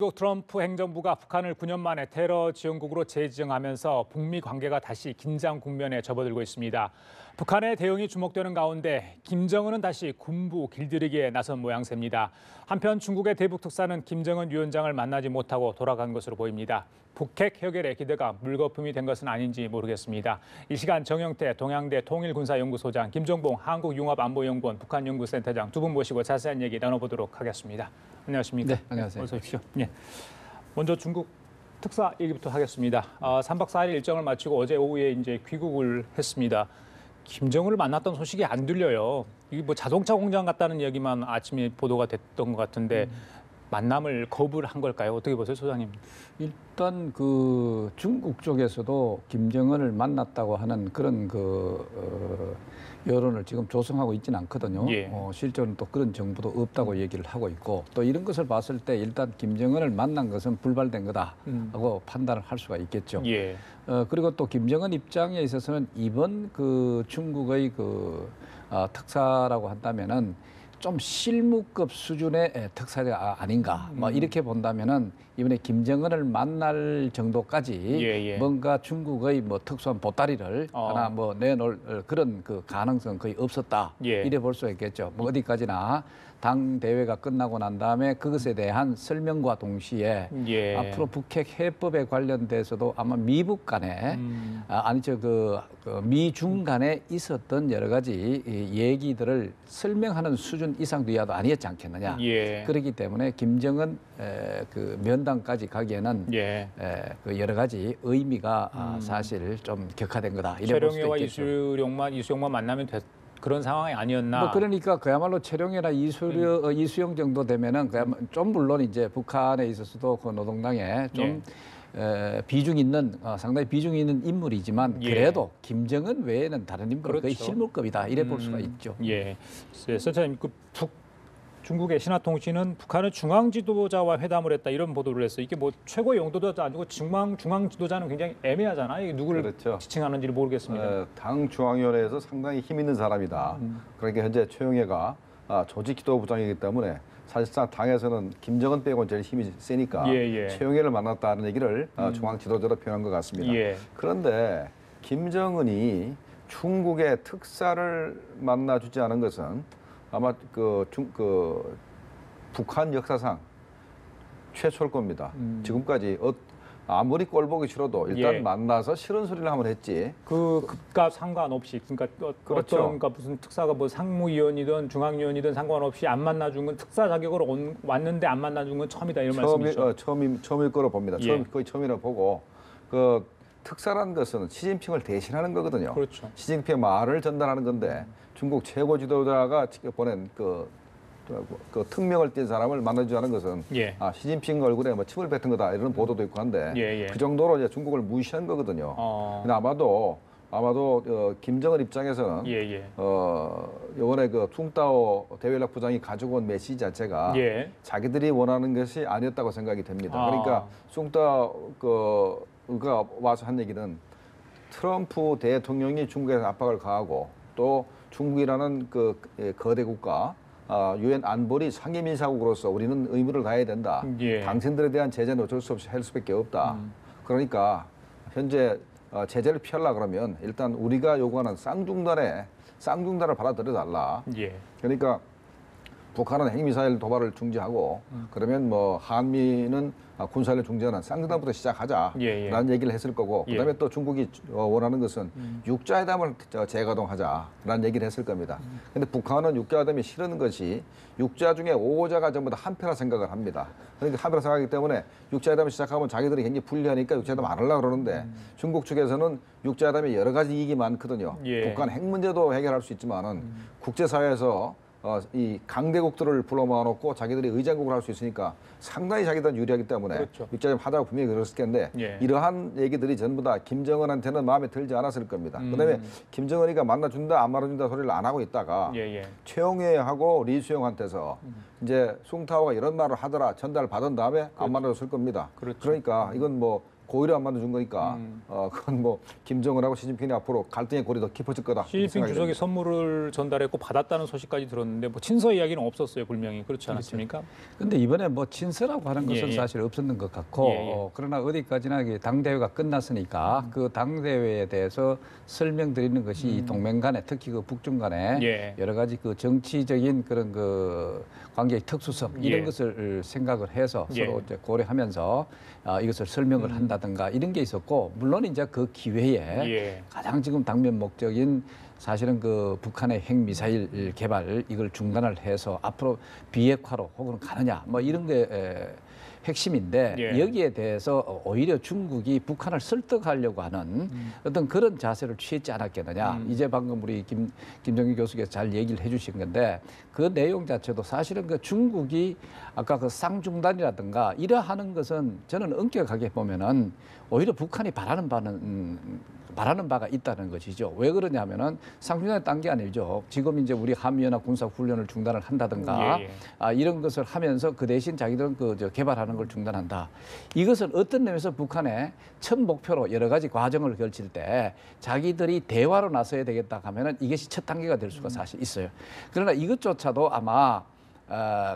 미국 트럼프 행정부가 북한을 9년 만에 테러 지원국으로 재지정하면서 북미 관계가 다시 긴장 국면에 접어들고 있습니다. 북한의 대응이 주목되는 가운데 김정은은 다시 군부 길들이기에 나선 모양새입니다. 한편 중국의 대북 특사는 김정은 위원장을 만나지 못하고 돌아간 것으로 보입니다. 북핵 해결의 기대가 물거품이 된 것은 아닌지 모르겠습니다. 이 시간 정영태 동양대 통일군사연구소장, 김종봉 한국융합안보연구원 북한연구센터장 두 분 모시고 자세한 얘기 나눠보도록 하겠습니다. 안녕하십니까? 네, 안녕하세요. 어서 오십시오. 예. 먼저 중국 특사 얘기부터 하겠습니다. 3박 4일 일정을 마치고 어제 오후에 이제 귀국을 했습니다. 김정은을 만났던 소식이 안 들려요. 이게 뭐 자동차 공장 갔다는 얘기만 아침에 보도가 됐던 것 같은데 만남을 거부를 한 걸까요? 어떻게 보세요, 소장님? 일단 그 중국 쪽에서도 김정은을 만났다고 하는 그런 여론을 지금 조성하고 있지는 않거든요. 예. 실제로는 또 그런 정보도 없다고 얘기를 하고 있고, 또 이런 것을 봤을 때 일단 김정은을 만난 것은 불발된 거다 하고 판단을 할 수가 있겠죠. 예. 그리고 또 김정은 입장에 있어서는 이번 그 중국의 특사라고 한다면은 좀 실무급 수준의 특사가 아닌가. 뭐 이렇게 본다면은 이번에 김정은을 만날 정도까지 뭔가 중국의 뭐 특수한 보따리를 하나 뭐 내놓을 그런 그 가능성 거의 없었다. 이래 볼 수 있겠죠. 뭐 어디까지나 당 대회가 끝나고 난 다음에 그것에 대한 설명과 동시에 앞으로 북핵 해법에 관련돼서도 아마 미북 간에 미중 간에 있었던 여러 가지 얘기들을 설명하는 수준 이상 이하도 아니었지 않겠느냐. 그렇기 때문에 김정은 그 면담까지 가기에는 그 여러 가지 의미가 사실 좀 격화된 거다. 이래 볼 수도 있겠죠. 이수용만 만나면 그런 상황이 아니었나. 뭐 그러니까 그야말로 최룡해나 이수영 정도 되면은 좀 물론 이제 북한에 있어서도 그 노동당에 좀 비중 있는 상당히 비중 있는 인물이지만 그래도 김정은 외에는 다른 인물은 거의 실무급이다. 이래 볼 수가 있죠. 선생님, 중국의 신화통신은 북한은 중앙 지도자와 회담을 했다 이런 보도를 했어요. 이게 뭐 최고 용도도 아니고 중앙 지도자는 굉장히 애매하잖아요. 이게 누구를 지칭하는지를 모르겠습니다. 당 중앙위원회에서 상당히 힘 있는 사람이다. 그러니까 현재 최영해가 조직 지도부장이기 때문에 사실상 당에서는 김정은 빼고는 제일 힘이 세니까 최영해를 만났다는 얘기를 중앙 지도자로 표현한 것 같습니다. 그런데 김정은이 중국의 특사를 만나주지 않은 것은 아마 북한 역사상 최초일 겁니다. 지금까지 아무리 꼴보기 싫어도 일단 만나서 싫은 소리를 한번 했지. 급과 상관없이, 그러니까 어떤 무슨 특사가 뭐 상무위원이든 중앙위원이든 상관없이 안 만나준 건 특사 자격으로 왔는데 안 만나준 건 처음이다 이런 말씀이죠. 처음일 거로 봅니다. 거의 처음이라고 보고 특사라는 것은 시진핑을 대신하는 거거든요. 시진핑의 말을 전달하는 건데 중국 최고 지도자가 보낸 그 특명을 띈 사람을 만나주지 않은 것은 시진핑 얼굴에 뭐 침을 뱉은 거다 이런 보도도 있고 한데 그 정도로 이제 중국을 무시한 거거든요. 근데 아마도 김정은 입장에서는 이번에 그 퉁따오 대외연락 부장이 가지고 온 메시지 자체가 자기들이 원하는 것이 아니었다고 생각이 됩니다. 그러니까 퉁따오가 와서 한 얘기는 트럼프 대통령이 중국에 압박을 가하고 또 중국이라는 그 거대 국가 유엔 안보리 상임이사국으로서 우리는 의무를 다해야 된다. 당신들에 대한 제재는 어쩔 수 없이 할 수밖에 없다. 그러니까 현재 제재를 피하려고 그러면 일단 우리가 요구하는 쌍중단을 받아들여달라. 그러니까 북한은 핵미사일 도발을 중지하고 그러면 뭐 한미는 군사를 중지하는 쌍중단부터 시작하자라는 얘기를 했을 거고 그다음에 또 중국이 원하는 것은 육자회담을 재가동하자라는 얘기를 했을 겁니다. 그런데 북한은 육자회담이 싫은 것이 육자 중에 5자가 전부 다 한패라 생각을 합니다. 그러니까 한패라 생각하기 때문에 육자회담을 시작하면 자기들이 굉장히 불리하니까 육자회담 안 하려고 그러는데 중국 측에서는 육자회담에 여러 가지 이익이 많거든요. 북한 핵 문제도 해결할 수 있지만은 국제사회에서 이 강대국들을 불러 모아놓고 자기들이 의장국을 할 수 있으니까 상당히 자기들은 유리하기 때문에 육자회담 하다가 분명히 그랬을 텐데 이러한 얘기들이 전부 다 김정은한테는 마음에 들지 않았을 겁니다. 그다음에 김정은이가 만나준다 안 만나준다 소리를 안 하고 있다가 최영해하고 리수영한테서 이제 숭타오가 이런 말을 하더라 전달을 받은 다음에 안 만나줬을 겁니다. 그러니까 이건 뭐 고의로 안 만들어준 거니까 그건 뭐 김정은하고 시진핑이 앞으로 갈등의 골이 더 깊어질 거다. 시진핑 주석이 선물을 전달했고 받았다는 소식까지 들었는데 뭐 친서 이야기는 없었어요, 분명히. 그렇지 않았습니까? 근데 이번에 뭐 친서라고 하는 것은 예, 예. 사실 없었는 것 같고 예, 예. 그러나 어디까지나 이게 당대회가 끝났으니까 그 당대회에 대해서 설명드리는 것이 이 동맹 간에 특히 그 북중 간에 예. 여러 가지 그 정치적인 그런 그 관계의 특수성 이런 예. 것을 생각을 해서 예. 서로 이제 고려하면서 이것을 설명을 한다든가 이런 게 있었고 물론 이제 그 기회에 예. 가장 지금 당면 목적인 사실은 그 북한의 핵미사일 개발 이걸 중단을 해서 앞으로 비핵화로 혹은 가느냐 뭐 이런 게 핵심인데 예. 여기에 대해서 오히려 중국이 북한을 설득하려고 하는 어떤 그런 자세를 취했지 않았겠느냐. 이제 방금 우리 김정일 교수께서 잘 얘기를 해주신 건데 그 내용 자체도 사실은 그 중국이 아까 그 쌍중단이라든가 이러하는 것은 저는 엄격하게 보면은 오히려 북한이 바라는 바가 있다는 것이죠. 왜 그러냐면은 쌍중단이 딴 게 아니죠. 지금 이제 우리 한미연합 군사훈련을 중단을 한다든가 예, 예. 이런 것을 하면서 그 대신 자기들은 그 개발하는 걸 중단한다. 이것은 어떤 면에서 북한의 첫 목표로 여러 가지 과정을 걸칠 때 자기들이 대화로 나서야 되겠다 하면은 이것이 첫 단계가 될 수가 사실 있어요. 그러나 이것조차도 아마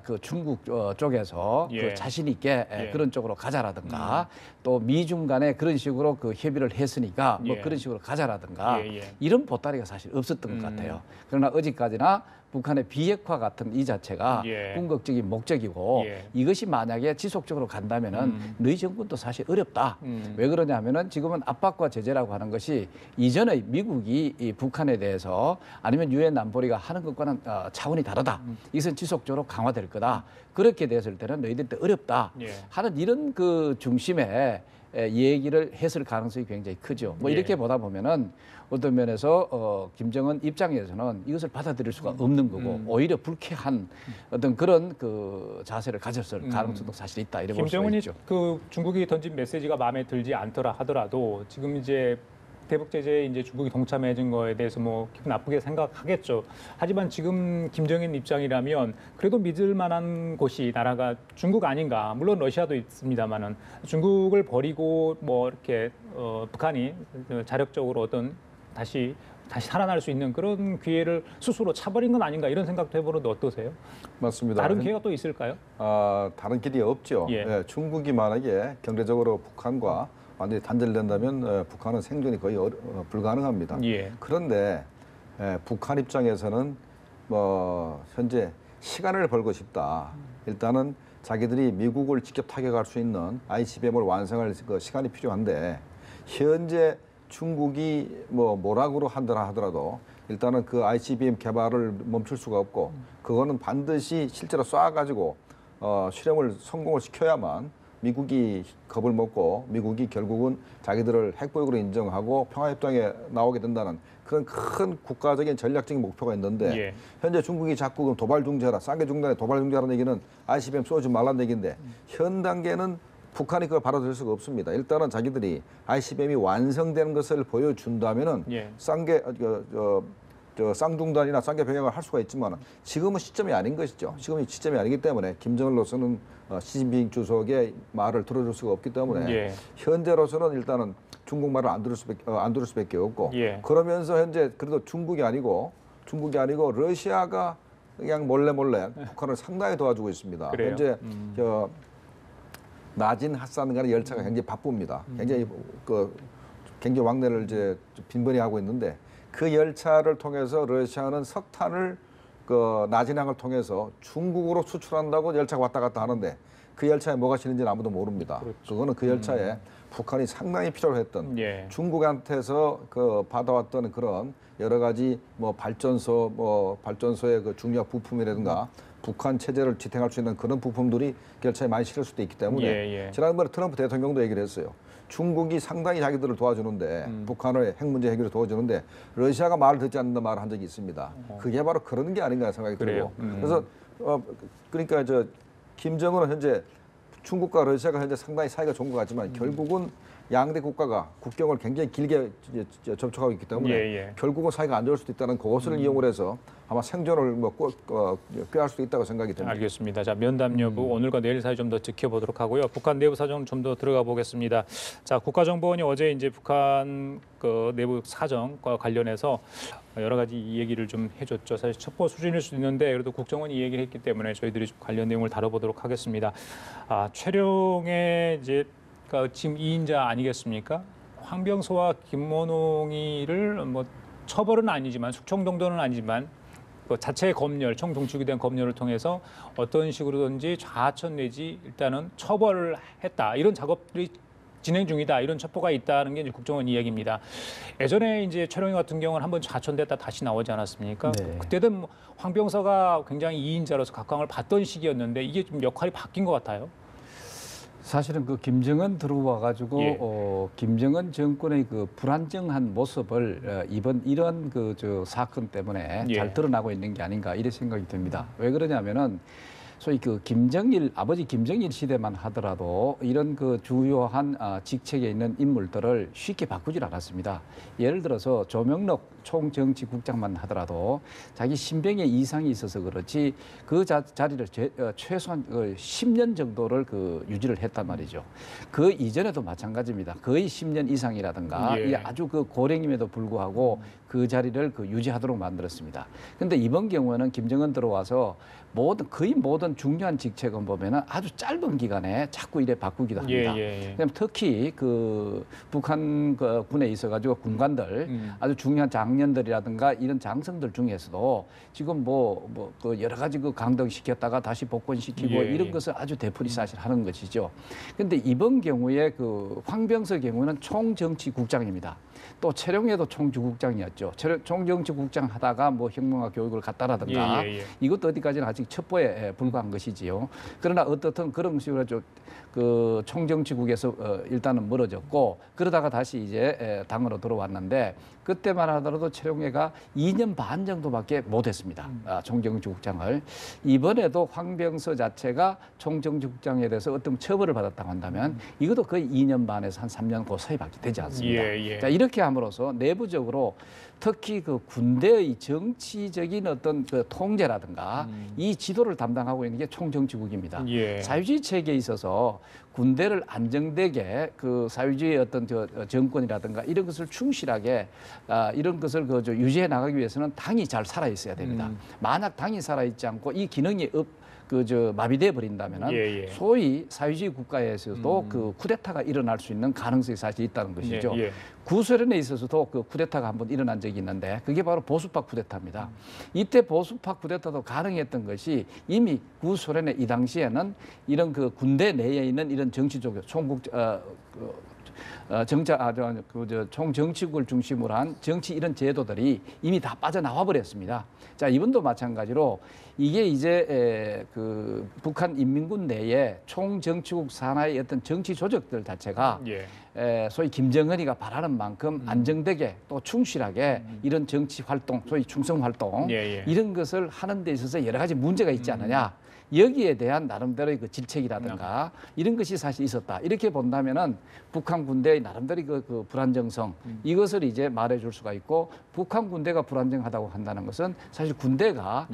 그 중국 쪽에서 예. 그 자신 있게 예. 그런 쪽으로 가자라든가 또 미중 간에 그런 식으로 그 협의를 했으니까 뭐 예. 그런 식으로 가자라든가 예, 예. 이런 보따리가 사실 없었던 것 같아요. 그러나 어제까지나 북한의 비핵화 같은 이 자체가 예. 궁극적인 목적이고 예. 이것이 만약에 지속적으로 간다면은 너희 정권도 사실 어렵다. 왜 그러냐면은 지금은 압박과 제재라고 하는 것이 이전에 미국이 이 북한에 대해서 아니면 유엔 안보리가 하는 것과는 차원이 다르다. 이것은 지속적으로 강화될 거다. 그렇게 됐을 때는 너희들한테 어렵다. 예. 하는 이런 그 중심에 얘기를 했을 가능성이 굉장히 크죠. 뭐 예. 이렇게 보다 보면은 어떤 면에서 김정은 입장에서는 이것을 받아들일 수가 없는 거고 오히려 불쾌한 어떤 그런 그 자세를 가졌을 가능성도 사실 있다 이렇게 볼 수가 김정은이 있죠. 그 중국이 던진 메시지가 마음에 들지 않더라 하더라도 지금 이제 대북 제재에 이제 중국이 동참해준 거에 대해서 뭐 기분 나쁘게 생각하겠죠. 하지만 지금 김정인 입장이라면 그래도 믿을 만한 곳이 나라가 중국 아닌가. 물론 러시아도 있습니다만은 중국을 버리고 뭐 이렇게 북한이 자력적으로 어떤 다시 살아날 수 있는 그런 기회를 스스로 차버린 건 아닌가 이런 생각도 해보는데 어떠세요? 맞습니다. 다른 기회가 또 있을까요? 다른 길이 없죠. 예. 예, 중국이 만약에 경제적으로 북한과 완전히 단절된다면 북한은 생존이 거의 불가능합니다. 예. 그런데 북한 입장에서는 뭐 현재 시간을 벌고 싶다. 일단은 자기들이 미국을 직접 타격할 수 있는 ICBM을 완성할 그 시간이 필요한데 현재 중국이 뭐라고 한다 하더라도 일단은 그 ICBM 개발을 멈출 수가 없고 그거는 반드시 실제로 쏴가지고 실험을 성공을 시켜야만 미국이 겁을 먹고 미국이 결국은 자기들을 핵보역으로 인정하고 평화협정에 나오게 된다는 그런 큰 국가적인 전략적인 목표가 있는데 예. 현재 중국이 자꾸 도발 중재하라, 쌍계 중단에 도발 중재하라는 얘기는 ICBM 쏘지 말라는 얘기인데 현 단계는 북한이 그걸 받아들일 수가 없습니다. 일단은 자기들이 ICBM이 완성되는 것을 보여준다면은 예. 쌍중단이나 쌍계 병역을 할 수가 있지만 지금은 시점이 아닌 것이죠. 지금이 시점이 아니기 때문에 김정은로서는 시진핑 주석의 말을 들어줄 수가 없기 때문에 예. 현재로서는 일단은 중국 말을 안 들을 수밖에 없고 예. 그러면서 현재 그래도 중국이 아니고 러시아가 그냥 몰래 북한을 상당히 도와주고 있습니다. 그래요? 현재 나진 하산 간의 열차가 굉장히 바쁩니다. 굉장히 굉장히 왕래를 이제 빈번히 하고 있는데 그 열차를 통해서 러시아는 석탄을 나진항을 통해서 중국으로 수출한다고 열차가 왔다 갔다 하는데 그 열차에 뭐가 실린지는 아무도 모릅니다. 그렇죠. 그거는 그 열차에 북한이 상당히 필요로 했던 예. 중국한테서 받아왔던 그런 여러 가지 발전소의 그 중요한 부품이라든가 북한 체제를 지탱할 수 있는 그런 부품들이 열차에 많이 실을 수도 있기 때문에 예. 지난번에 트럼프 대통령도 얘기를 했어요. 중국이 상당히 자기들을 도와주는데 북한의 핵 문제 해결을 도와주는데 러시아가 말을 듣지 않는다 말을 한 적이 있습니다. 그게 바로 그런 게 아닌가 생각이 그래요? 들고 그래서 그러니까 김정은은 현재 중국과 러시아가 현재 상당히 사이가 좋은 것 같지만 결국은 양대 국가가 국경을 굉장히 길게 접촉하고 있기 때문에 예. 결국은 사이가 안 좋을 수도 있다는 그것을 이용을 해서 아마 생존을 꾀할 수도 있다고 생각이 듭니다. 알겠습니다. 자, 면담 여부 오늘과 내일 사이 좀 더 지켜보도록 하고요. 북한 내부 사정 좀 더 들어가 보겠습니다. 자, 국가정보원이 어제 이제 북한 그 내부 사정과 관련해서 여러 가지 얘기를 좀 해줬죠. 사실 첩보 수준일 수도 있는데 그래도 국정원이 이 얘기를 했기 때문에 저희들이 좀 관련 내용을 다뤄보도록 하겠습니다. 최룡의 이제 지금 2인자 아니겠습니까? 황병서와 김원홍이를 뭐 처벌은 아니지만 숙청 정도는 아니지만 그 자체의 검열, 총동축이 된 검열을 통해서 어떤 식으로든지 좌천 내지 일단은 처벌을 했다. 이런 작업들이 진행 중이다. 이런 첩보가 있다는 게 이제 국정원 이야기입니다. 예전에 이제 최룡이 같은 경우는 한번 좌천됐다 다시 나오지 않았습니까? 네. 그때는 뭐 황병서가 굉장히 2인자로서 각광을 받던 시기였는데 이게 좀 역할이 바뀐 것 같아요. 사실은 그 김정은 들어와 가지고 예. 김정은 정권의 그 불안정한 모습을 이번 이런 그 사건 때문에 예. 잘 드러나고 있는 게 아닌가 이런 생각이 듭니다. 왜 그러냐면은 소위 그 김정일 아버지 김정일 시대만 하더라도 이런 그 주요한 직책에 있는 인물들을 쉽게 바꾸질 않았습니다. 예를 들어서 조명록 총정치국장만 하더라도 자기 신병에 이상이 있어서 그렇지 그 자리를 최소한 10년 정도를 유지를 했단 말이죠. 그 이전에도 마찬가지입니다. 거의 10년 이상이라든가 예. 아주 그 고령임에도 불구하고 그 자리를 유지하도록 만들었습니다. 그런데 이번 경우에는 김정은 들어와서 거의 모든 중요한 직책은 보면은 아주 짧은 기간에 자꾸 이래 바꾸기도 합니다. 그럼 특히 그 북한 군에 있어가지고 군관들 아주 중요한 장년들이라든가 이런 장성들 중에서도 지금 그 여러 가지 강등시켰다가 다시 복권시키고 이런 것을 아주 되풀이 사실 하는 것이죠. 그런데 이번 경우에 그 황병서 경우는 총정치국장입니다. 또 최룡해도 총주국장이었죠. 총정치국장 하다가 뭐 혁명화 교육을 갔다라든가 이것도 어디까지는 아직 첩보에 불과한 것이지요. 그러나 어떻든 그런 식으로 그 총정치국에서 일단은 멀어졌고 그러다가 다시 이제 당으로 들어왔는데 그때만 하더라도 최룡해가 2년 반 정도밖에 못했습니다. 총정치국장을. 이번에도 황병서 자체가 총정치국장에 대해서 어떤 처벌을 받았다고 한다면 이것도 거의 2년 반에서 한 3년 그 사이밖에 되지 않습니다. 자, 이렇게 함으로써 내부적으로 특히 그 군대의 정치적인 어떤 그 통제라든가 이 지도를 담당하고 있는 게 총정치국입니다. 사회주의 체계에 있어서 군대를 안정되게 그 사회주의의 어떤 정권이라든가 이런 것을 충실하게 이런 것을 유지해 나가기 위해서는 당이 잘 살아 있어야 됩니다. 만약 당이 살아 있지 않고 이 기능이 마비돼 버린다면은 소위 사회주의 국가에서도 그 쿠데타가 일어날 수 있는 가능성이 사실 있다는 것이죠. 구소련에 있어서도 그 쿠데타가 한번 일어난 적이 있는데 그게 바로 보수파 쿠데타입니다. 이때 보수파 쿠데타도 가능했던 것이 이미 구소련의 이 당시에는 이런 그 군대 내에 있는 이런 정치적 총정치국을 중심으로 한 정치 이런 제도들이 이미 다 빠져나와 버렸습니다. 자, 이번도 마찬가지로 이게 이제 그 북한 인민군 내에 총정치국 산하의 어떤 정치 조직들 자체가 소위 김정은이가 바라는 만큼 안정되게 또 충실하게 이런 정치 활동, 소위 충성 활동 이런 것을 하는 데 있어서 여러 가지 문제가 있지 않느냐. 여기에 대한 나름대로의 그 질책이라든가 이런 것이 사실 있었다. 이렇게 본다면은 북한 군대의 나름대로의 그 불안정성 이것을 이제 말해줄 수가 있고 북한 군대가 불안정하다고 한다는 것은 사실 군대가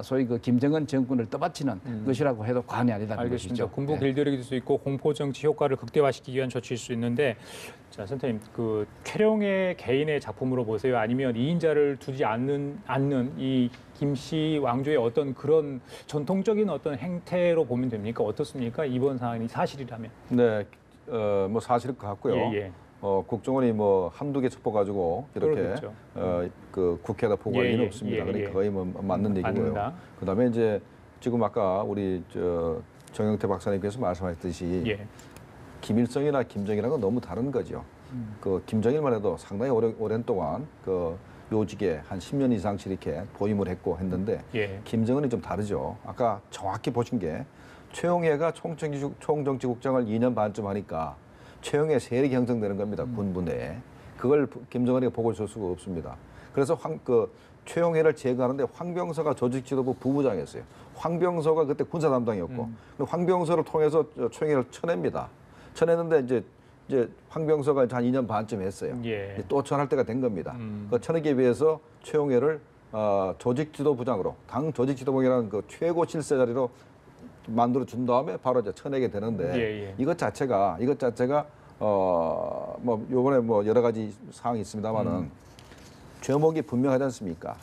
소위 그 김정은 정권을 떠받치는 것이라고 해도 과언이 아니다는 것이죠. 군부 길들이기 될 수 있고 공포 정치 효과를 극대화시키기 위한 조치일 수 있는데 자, 센터님 그 최룡의 개인의 작품으로 보세요. 아니면 2인자를 두지 않는 이 김씨 왕조의 어떤 그런 전통적인 어떤 행태로 보면 됩니까? 어떻습니까? 이번 사안이 사실이라면. 네, 뭐 사실일 것 같고요. 국정원이 뭐 한두 개 첩보 가지고 이렇게 그 국회에다 보고할 일은 없습니다. 그러니까 거의 뭐 맞는 얘기고요. 그다음에 이제 지금 아까 우리 정영태 박사님께서 말씀하셨듯이 김일성이나 김정일하고 너무 다른 거죠. 그 김정일만 해도 상당히 오랜 동안 그 요직에 한 10년 이상씩 이렇게 보임을 했고 했는데 김정은이 좀 다르죠. 아까 정확히 보신 게 최용해가 총정치국장을 2년 반쯤 하니까 최용해 세력이 형성되는 겁니다. 군부 내에. 그걸 김정은이가 보고 있을 수가 없습니다. 그래서 최용해를 제거하는데 황병서가 조직지도부 부부장이었어요. 황병서가 그때 군사 담당이었고 황병서를 통해서 최용해를 쳐냅니다. 쳐냈는데 이제 황병서가 한 2년 반쯤 했어요. 또 쳐낼 때가 된 겁니다. 그 쳐내기 위해서 최용해를 조직 지도부장으로 당 조직 지도부장이라는 그 최고 질서 자리로 만들어 준 다음에 바로 이제 쳐내게 되는데 예, 예. 이것 자체가 뭐 요번에 뭐 여러 가지 사항이 있습니다만은 죄목이 분명하지 않습니까?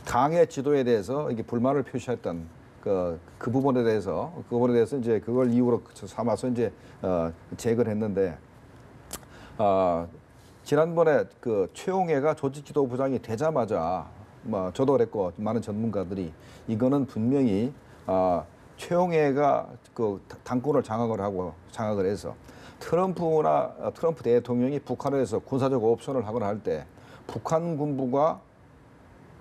당의 지도에 대해서 이게 불만을 표시했던 그 부분에 대해서 이제 그걸 이유로 삼아서 이제 제거를 했는데 지난번에 그 최용해가 조직지도부장이 되자마자 뭐 저도 그랬고 많은 전문가들이 이거는 분명히 최용해가 그 당권을 장악을 해서 트럼프 대통령이 북한에서 군사적 옵션을 하거나 할 때 북한 군부가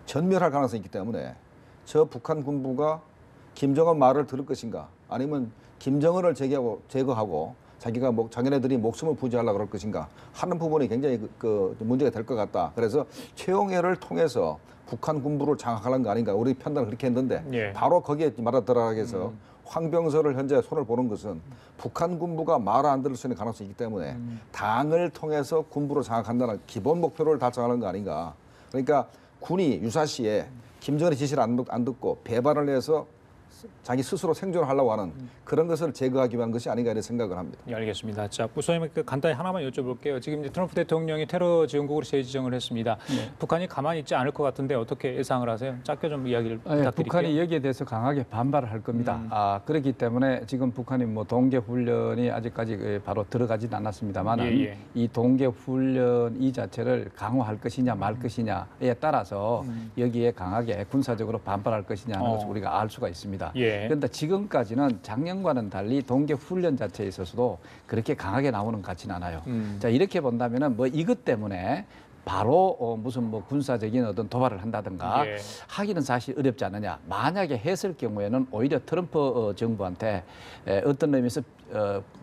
전멸할 가능성이 있기 때문에 저 북한 군부가 김정은 말을 들을 것인가 아니면 김정은을 제거하고 자기가 자기네들이 목숨을 부지하려고 그럴 것인가 하는 부분이 굉장히 그 문제가 될 것 같다. 그래서 최용해를 통해서 북한 군부를 장악하는 거 아닌가 우리 판단을 그렇게 했는데 예. 바로 거기에 말하더라고서 황병서를 현재 손을 보는 것은 북한 군부가 말을 안 들을 수 있는 가능성이 있기 때문에 당을 통해서 군부를 장악한다는 기본 목표를 달성하는 거 아닌가. 그러니까 군이 유사시에 김정은의 지시를 안 듣고 배반을 해서 자기 스스로 생존을 하려고 하는 그런 것을 제거하기 위한 것이 아닌가 이런 생각을 합니다. 예, 알겠습니다. 자, 부소님 간단히 하나만 여쭤볼게요. 지금 이제 트럼프 대통령이 테러 지원국으로 재지정을 했습니다. 북한이 가만히 있지 않을 것 같은데 어떻게 예상을 하세요? 짧게 좀 이야기를 부탁드릴게요. 북한이 여기에 대해서 강하게 반발을 할 겁니다. 그렇기 때문에 지금 북한이 뭐 동계 훈련이 아직까지 바로 들어가지는 않았습니다만 예. 이 동계 훈련 이 자체를 강화할 것이냐 말 것이냐에 따라서 여기에 강하게 군사적으로 반발할 것이냐 하는 것을 우리가 알 수가 있습니다. 예. 그런데 지금까지는 작년과는 달리 동계 훈련 자체에 있어서도 그렇게 강하게 나오는 것 같지는 않아요. 자, 이렇게 본다면은 뭐 이것 때문에 바로 무슨 뭐 군사적인 어떤 도발을 한다든가 예. 하기는 사실 어렵지 않느냐. 만약에 했을 경우에는 오히려 트럼프 정부한테 어떤 의미에서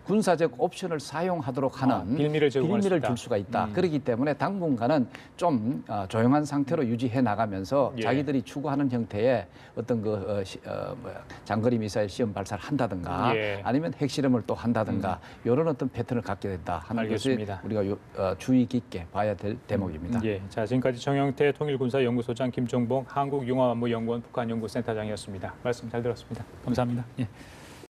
군사적 옵션을 사용하도록 하는 빌미를 제공할 수 있다. 줄 수가 있다. 그렇기 때문에 당분간은 좀 조용한 상태로 유지해 나가면서 예. 자기들이 추구하는 형태의 어떤 장거리 미사일 시험 발사를 한다든가 예. 아니면 핵실험을 또 한다든가 이런 어떤 패턴을 갖게 된다 하는 알겠습니다. 것이 우리가 주의 깊게 봐야 될 대목입니다. 예. 자, 지금까지 정영태 통일군사연구소장, 김종봉 한국융합안보연구원 북한연구센터장이었습니다. 말씀 잘 들었습니다. 감사합니다. 예.